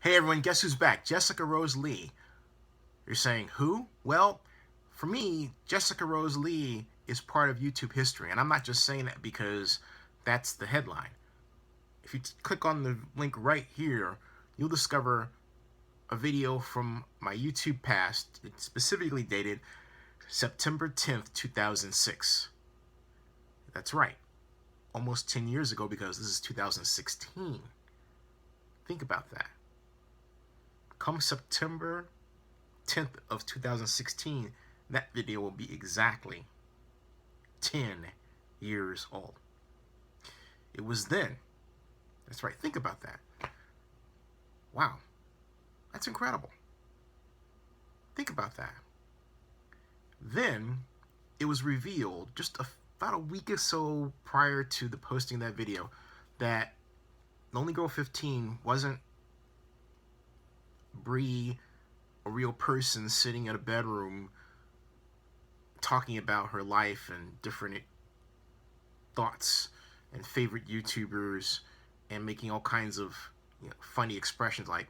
Hey everyone, guess who's back? Jessica Rose Lee. You're saying, who? Well, for me, Jessica Rose Lee is part of YouTube history, and I'm not just saying that because that's the headline. If you click on the link right here, you'll discover a video from my YouTube past. It's specifically dated September 10th, 2006. That's right, almost 10 years ago because this is 2016. Think about that. Come September 10th of 2016, that video will be exactly 10 years old. It was then. That's right, think about that. Wow, that's incredible. Think about that. Then it was revealed just about a week or so prior to the posting of that video that Lonelygirl 15 wasn't Bree, a real person sitting in a bedroom talking about her life and different thoughts and favorite YouTubers and making all kinds of funny expressions like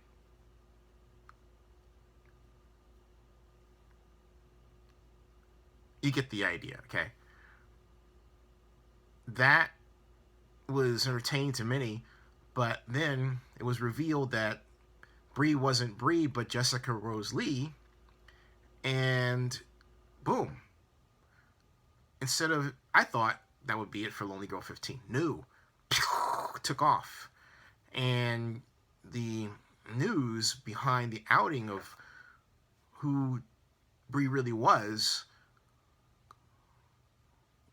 you get the idea, okay? That was entertaining to many, but then it was revealed that Bree wasn't Bree but Jessica Rose Lee, and boom. Instead of, I thought that would be it for Lonelygirl 15. No. Took off. And the news behind the outing of who Bree really was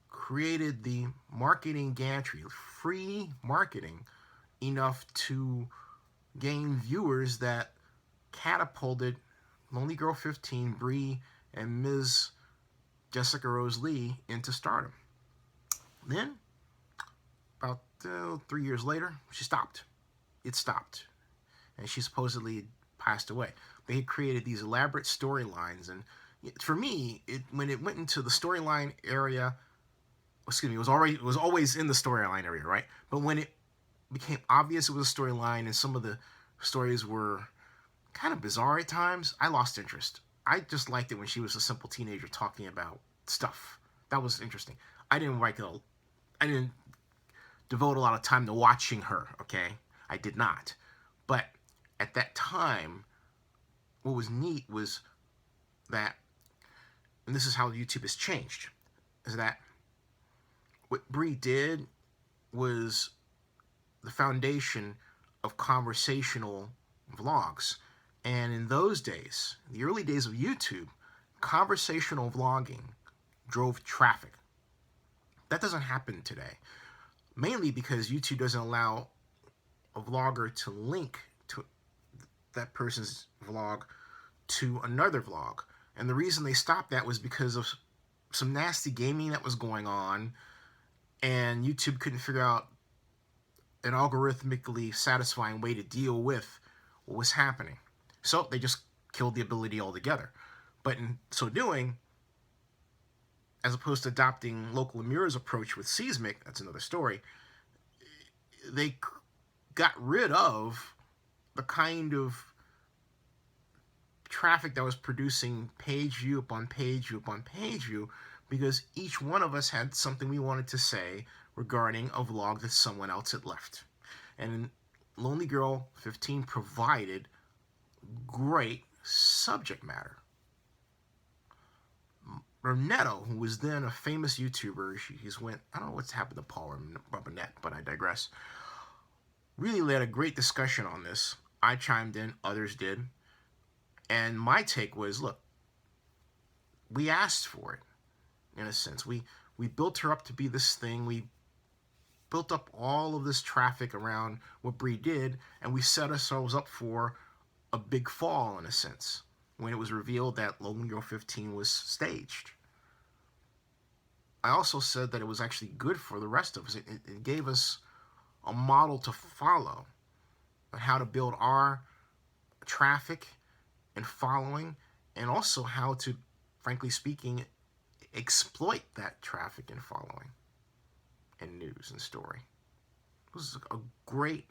created the marketing gantry, free marketing, enough to gain viewers that catapulted Lonelygirl 15, Bree, and Ms. Jessica Rose Lee into stardom. Then, about 3 years later, she stopped. It stopped. And she supposedly passed away. They had created these elaborate storylines, and for me, when it went into the storyline area, excuse me, it was always in the storyline area, right? But when it became obvious it was a storyline and some of the stories were kind of bizarre at times, I lost interest. I just liked it when she was a simple teenager talking about stuff. That was interesting. I didn't devote a lot of time to watching her, okay? I did not. But at that time, what was neat was that, and this is how YouTube has changed, is that what Bree did was the foundation of conversational vlogs. And in those days, the early days of YouTube, conversational vlogging drove traffic. That doesn't happen today, mainly because YouTube doesn't allow a vlogger to link to that person's vlog to another vlog. And the reason they stopped that was because of some nasty gaming that was going on, and YouTube couldn't figure out an algorithmically satisfying way to deal with what was happening. So they just killed the ability altogether. But in so doing, as opposed to adopting Local Amira's approach with Seismic, that's another story, they got rid of the kind of traffic that was producing page view upon page view upon page view, because each one of us had something we wanted to say regarding a vlog that someone else had left. And Lonelygirl 15 provided great subject matter. Ronetto, who was then a famous YouTuber, he's went, I don't know what's happened to Paul Robinette, but I digress, really led a great discussion on this. I chimed in, others did. And my take was, look, we asked for it, in a sense. We built her up to be this thing. We built up all of this traffic around what Bree did, and we set ourselves up for a big fall, in a sense, when it was revealed that Lonelygirl 15 was staged. I also said that it was actually good for the rest of us. It gave us a model to follow on how to build our traffic and following, and also how to, frankly speaking, exploit that traffic and following and news and story. It was a great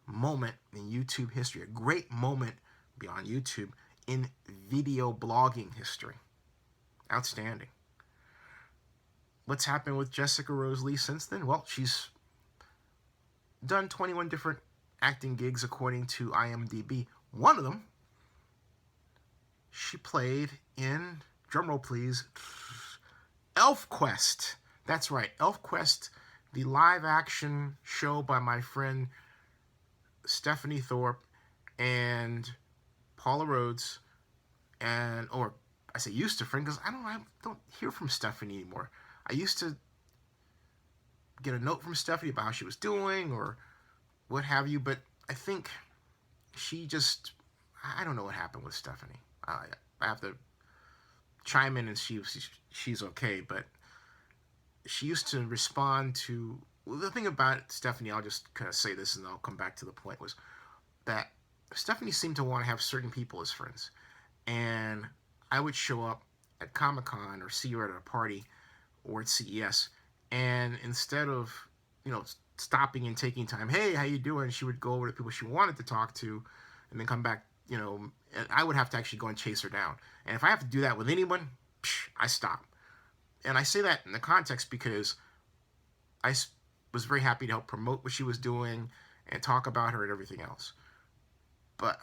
moment in YouTube history, a great moment beyond YouTube in video blogging history. Outstanding. What's happened with Jessica Rose Lee since then? Well, she's done 21 different acting gigs according to IMDb. One of them, she played in, drumroll please, ElfQuest. That's right, ElfQuest, the live-action show by my friend Stephanie Thorpe and Paula Rhodes, and, or I say used to friend because I don't hear from Stephanie anymore. I used to get a note from Stephanie about how she was doing or what have you, but I think she just, I don't know what happened with Stephanie. I have to chime in and see if she's okay, but she used to respond to, well, the thing about Stephanie, I'll just kind of say this and I'll come back to the point, was that Stephanie seemed to want to have certain people as friends. And I would show up at Comic-Con or see her at a party or at CES, and instead of, you know, stopping and taking time, hey, how you doing? She would go over to people she wanted to talk to and then come back, you know, and I would have to actually go and chase her down. And if I have to do that with anyone, I stop. And I say that in the context because I was very happy to help promote what she was doing and talk about her and everything else. But,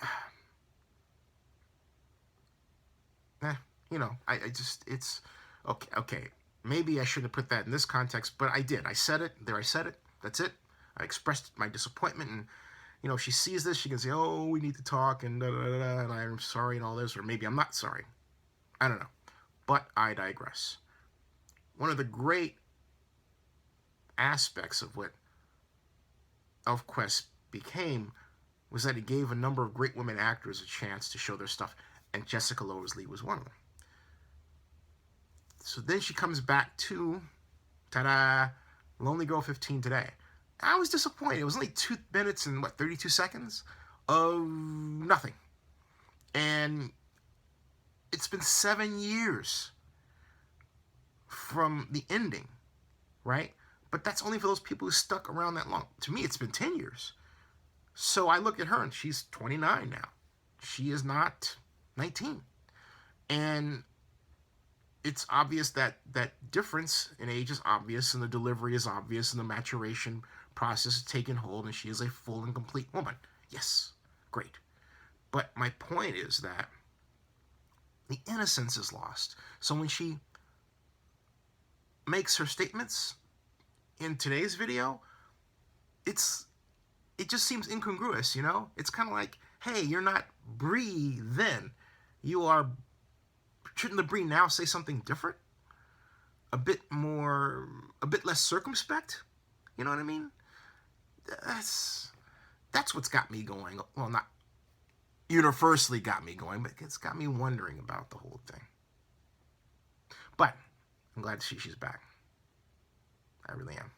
you know, I just, it's, okay. Maybe I shouldn't have put that in this context, but I did. I said it. There, I said it. That's it. I expressed my disappointment, and, you know, if she sees this, she can say, oh, we need to talk, and da-da-da-da, and I'm sorry and all this, or maybe I'm not sorry. I don't know. But I digress. One of the great aspects of what ElfQuest became was that it gave a number of great women actors a chance to show their stuff, and Jessica Rose Lee was one of them. So then she comes back to, ta-da, Lonelygirl 15 today. I was disappointed. It was only 2 minutes and, 32 seconds of nothing. And it's been 7 years from the ending, right? But that's only for those people who stuck around that long. To me, it's been 10 years. So I look at her, and she's 29 now. She is not 19. And it's obvious that that difference in age is obvious, and the delivery is obvious, and the maturation process is taking hold, and she is a full and complete woman. Yes, great. But my point is that the innocence is lost. So when she makes her statements in today's video, it just seems incongruous, you know? It's kind of like, hey, you're not Bree then. You are... Shouldn't the Bree now say something different? A bit less circumspect? You know what I mean? That's what's got me going. Well, not universally got me going, but it's got me wondering about the whole thing. But I'm glad to see she's back. I really am.